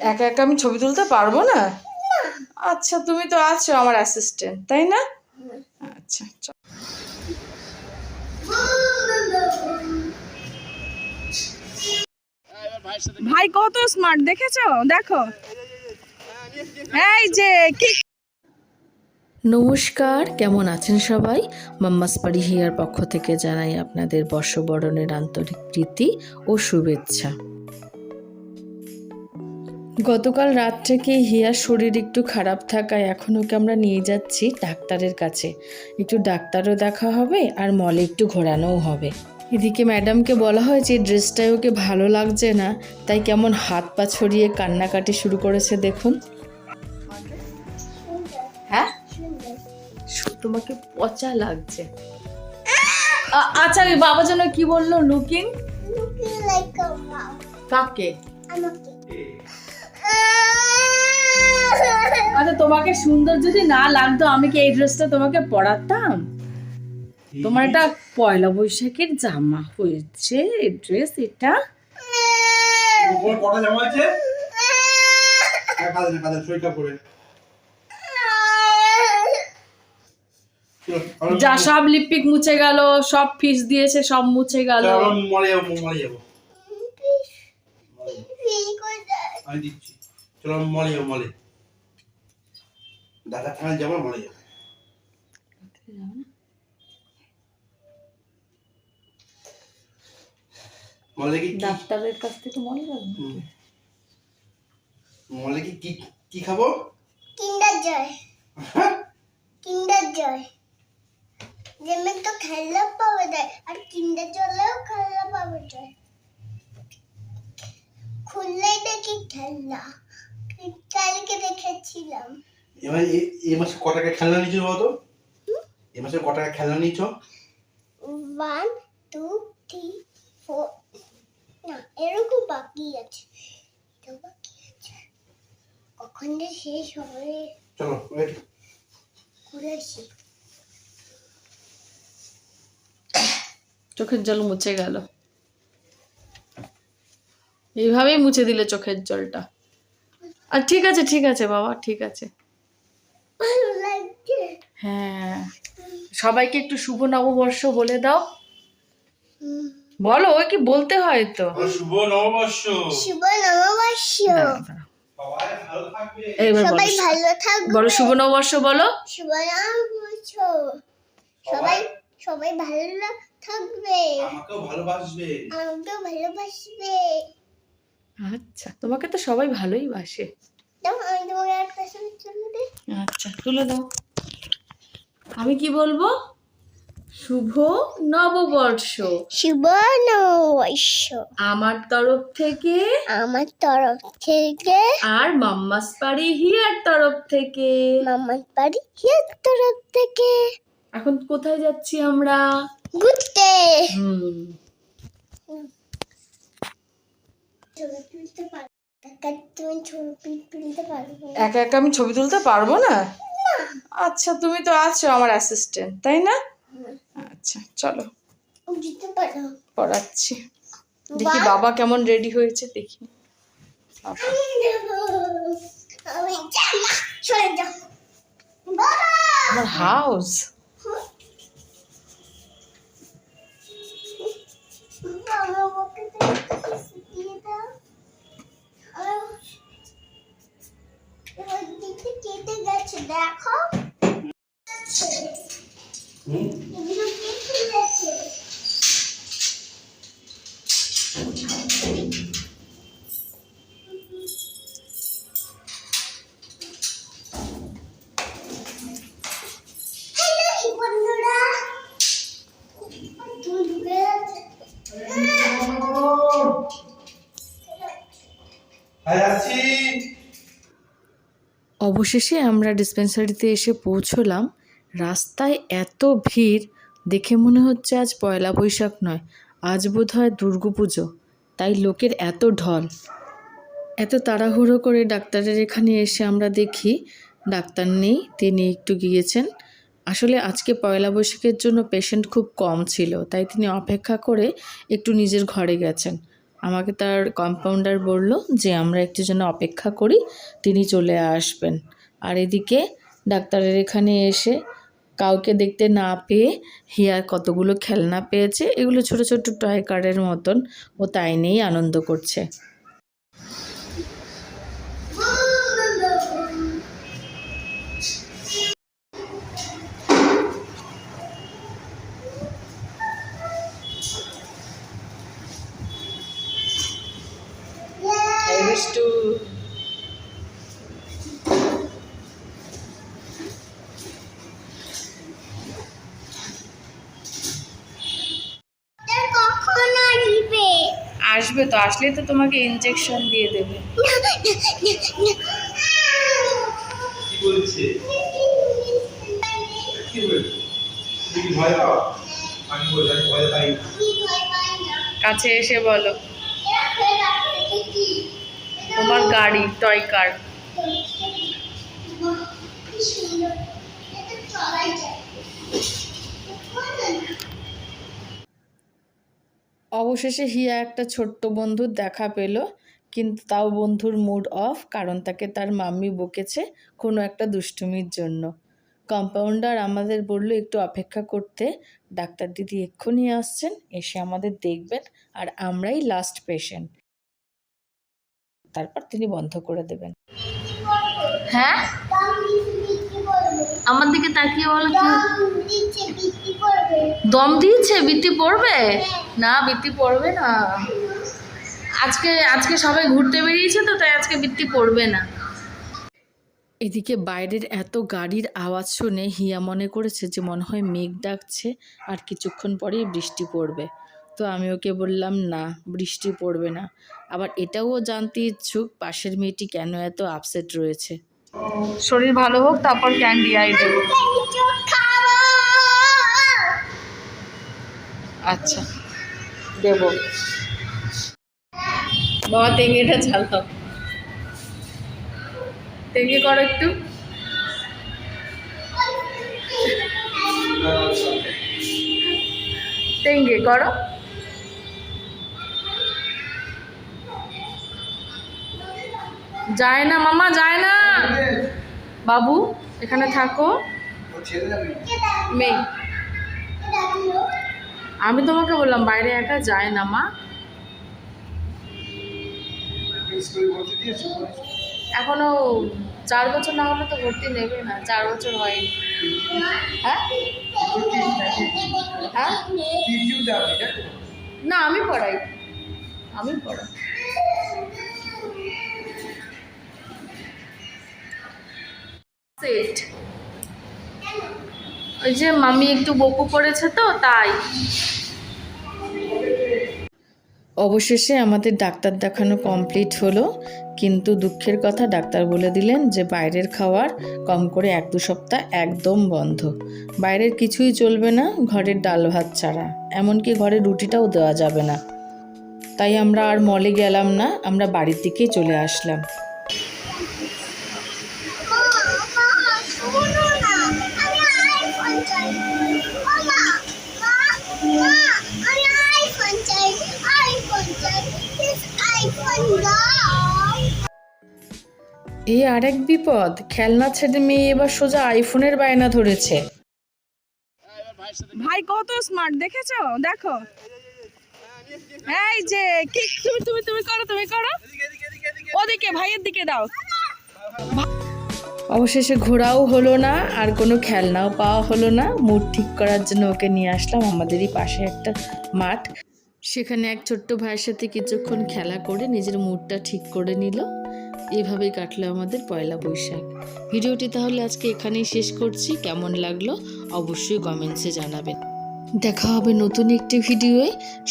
একা একা আমি ছবি তুলতে পারবো না। আচ্ছা, তুমি তো আছো আমার অ্যাসিস্ট্যান্ট, তাই না? আচ্ছা, চল। ভাই কত স্মার্ট দেখেছো? দেখো এই যে কি। নমস্কার, কেমন আছেন সবাই? মাম্মাস বাড়ি হিয়ার পক্ষ থেকে জানাই আপনাদের বর্ষবরণের আন্তরিক প্রীতি ও শুভেচ্ছা। গতকাল রাত থেকে হিয়ার শরীর একটু খারাপ থাকায় এখন ওকে আমরা নিয়ে যাচ্ছি ডাক্তারের কাছে। একটু ডাক্তারও দেখা হবে আর মলে একটু ঘোরানোও হবে। এদিকে ম্যাডামকে বলা হয় যে ড্রেসটাই ওকে ভালো লাগছে না, তাই কেমন হাত পা ছড়িয়ে কান্নাকাটি শুরু করেছে দেখুন। হ্যাঁ, তোমাকে পচা লাগছে। আচ্ছা, ওই বাবা যেন কি বললো? লুকিং কাকে? আচ্ছা, তোমাকে সুন্দর যদি না লাগতো আমি কি এই ড্রেসটা তোমাকে পরাতাম? তোমার একটা পয়লা বৈশাখের জামা হয়েছে, ড্রেস এটা। যা, সব লিপস্টিক মুছে গেল, সব ফিস দিয়েছে, সব মুছে গেল। চলো মলে দাদা খান যাবো মলে যাবো। মলে কি ডাক্তারের কাছ থেকে মলে যাবো? মলে কি কি খাবো? কিন্ডার জয়। কিন্ডার জয় যেমন তো খেলা পাওয়া যায়, আর কিন্ডার জলেও খেলা পাওয়া যায়। খুললেই দেখি খেলা, কালকে দেখেছিলাম। এবার এই মাসে ক টাকা খেলনা নিয়েছো বলো? এই মাসে ক টাকা খেলনা নিয়েছো? 1 2 3 4 না, এরকম বাকি আছে। তো বাকি আছে, কখন যে শেষ হবে। চলো ওয়েট ঘুরে আসি। চোখের জল মুছে গেল, এইভাবেই মুছে দিলে চোখের জলটা। আর ঠিক আছে, ঠিক আছে বাবা, ঠিক আছে। ভালো লাগছে। হ্যাঁ, সবাইকে একটু শুভ নববর্ষ বলে দাও। বলো, ওই কি বলতে হয় তো। শুভ নববর্ষ। শুভ নববর্ষ। সবাই ভালো থাকবে। এইবার সবাই বলো, ভালো থাকবে। বলো শুভ নববর্ষ বলো। শুভ নববর্ষ। সবাই ভালো থাকবে। আমাকেও ভালোবাসবে। আমাকেও ভালোবাসবে। আচ্ছা, তোমাকে তো সবাই ভালোই বাসে। দাও, আমি তোমাকে একটা ছবি তুলে দিই। আচ্ছা, তুলে দাও। আমি কি বলবো? শুভ নববর্ষ শুভ নববর্ষ আমার তরফ থেকে, আমার তরফ থেকে, আর মাম্মাস বাড়ি হিয়ার তরফ থেকে। মামার বাড়ি হিয়ার তরফ থেকে। এখন কোথায় যাচ্ছি আমরা? ঘুরতে। একা একা আমি ছবি তুলতে পারবো না। আচ্ছা, তুমি তো আছো আমার অ্যাসিস্ট্যান্ট, তাই না? আচ্ছা, চলো পড়াচ্ছি। দেখি বাবা কেমন রেডি হয়েছে, দেখি। আমার হাউস। কেটে গেছে, দেখো। এগুলো কেটে গেছে। বন্ধুরা, অবশেষে আমরা ডিসপেন্সারিতে এসে পৌঁছলাম। রাস্তায় এত ভিড় দেখে মনে হচ্ছে আজ পয়লা বৈশাখ নয়, আজ বোধহয় দুর্গাপুজো, তাই লোকের এত ঢল। এত তাড়াহুড়ো করে ডাক্তারের এখানে এসে আমরা দেখি ডাক্তার নেই, তিনি একটু গিয়েছেন। আসলে আজকে পয়লা বৈশাখের জন্য পেশেন্ট খুব কম ছিল, তাই তিনি অপেক্ষা করে একটু নিজের ঘরে গেছেন। আমাকে তার কম্পাউন্ডার বলল যে আমরা একটু যেন অপেক্ষা করি, তিনি চলে আসবেন। আর এদিকে ডাক্তারের এখানে এসে কাউকে দেখতে না পেয়ে হিয়া কতগুলো খেলনা পেয়েছে, এগুলো ছোট ছোট টয় কারের মতন, ও তাই নিয়েই আনন্দ করছে। কখন আসবে? আসবে তো, আসলেই তো তোমাকে ইনজেকশন দিয়ে দেবে। কি বলছে? কি বলছে? তুমি কি ভয় পাও? আমি বলি আমি ভয় পাই না। কাছে এসে বলো। তোমার গাড়ি, টয় কার। অবশেষে হিয়া একটা ছোট্ট বন্ধুর দেখা পেল, কিন্তু তাও বন্ধুর মুড অফ, কারণ তাকে তার মাম্মি বকেছে কোনো একটা দুষ্টুমির জন্য। কম্পাউন্ডার আমাদের বলল একটু অপেক্ষা করতে, ডাক্তার দিদি এক্ষুনি আসছেন, এসে আমাদের দেখবেন, আর আমরাই লাস্ট পেশেন্ট, তারপর তিনি বন্ধ করে দেবেন। হ্যাঁ, আমার দিকে তাকিয়ে বলো। দম দিয়েছে? বৃত্তি পড়বে না? বৃত্তি পড়বে না আজকে সবাই ঘুরতে বেরিয়েছে তো, তাই আজকে বৃত্তি পড়বে না। এদিকে বাইরের এত গাড়ির আওয়াজ শুনে হিয়া মনে করেছে যে মনে হয় মেঘ ডাকছে আর কিছুক্ষণ পরেই বৃষ্টি পড়বে। তো আমি ওকে বললাম না, বৃষ্টি পড়বে না। আবার এটাও জানতে ইচ্ছুক পাশের মেয়েটি কেন এত আপসেট রয়েছে। শরীর ভালো হোক, তারপর ক্যান্ডি আই দেবো। আচ্ছা দেবো। বাবা তেঙ্গেটা চালাও, তেঙ্গে করো একটু। তেঙ্গে করো। যায় না মামা, যায় না। বাবু এখানে থাকো। মেয়ে, আমি তোমাকে বললাম বাইরে একা যায় না মা। এখনো 4 বছর না হলে তো ভর্তি নেবে না, 4 বছর হয়নি। হ্যাঁ হ্যাঁ, না আমি পড়াই, আমি পড়াই। সেট ওই যে মামি একটু বকু করেছে তো তাই। অবশেষে আমাদের ডাক্তার দেখানো কমপ্লিট হলো, কিন্তু দুঃখের কথা ডাক্তার বলে দিলেন যে বাইরের খাবার কম করে 1-2 সপ্তাহ একদম বন্ধ। বাইরের কিছুই চলবে না, ঘরের ডাল ভাত ছাড়া, এমনকি ঘরের রুটিটাও দেওয়া যাবে না। তাই আমরা আর মলে গেলাম না, আমরা বাড়ির দিকেই চলে আসলাম। এই আরেক বিপদ, খেলনা ছেড়ে মেয়ে এবার সোজা আইফোনের বায়না ধরেছে। ভাই কত স্মার্ট দেখেছো, দেখো। এই যে কি তুমি করো, তুমি করো ওদিকে, ভাইয়ের দিকে দাও। অবশেষে ঘোরাও হলো না, আর কোনো খেলনাও পাওয়া হলো না। মুড ঠিক করার জন্য ওকে নিয়ে আসলাম আমাদেরই পাশে একটা মাঠ, সেখানে এক ছোট্ট ভাইয়ের সাথে কিছুক্ষণ খেলা করে নিজের মুডটা ঠিক করে নিল। এভাবেই কাটলো আমাদের পয়লা বৈশাখ। ভিডিওটি তাহলে আজকে এখানেই শেষ করছি। কেমন লাগলো অবশ্যই কমেন্টসে জানাবেন। দেখা হবে নতুন একটি ভিডিওয়ে।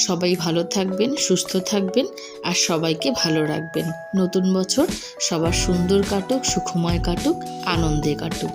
সবাই ভালো থাকবেন, সুস্থ থাকবেন, আর সবাইকে ভালো রাখবেন। নতুন বছর সবার সুন্দর কাটুক, সুখময় কাটুক, আনন্দে কাটুক।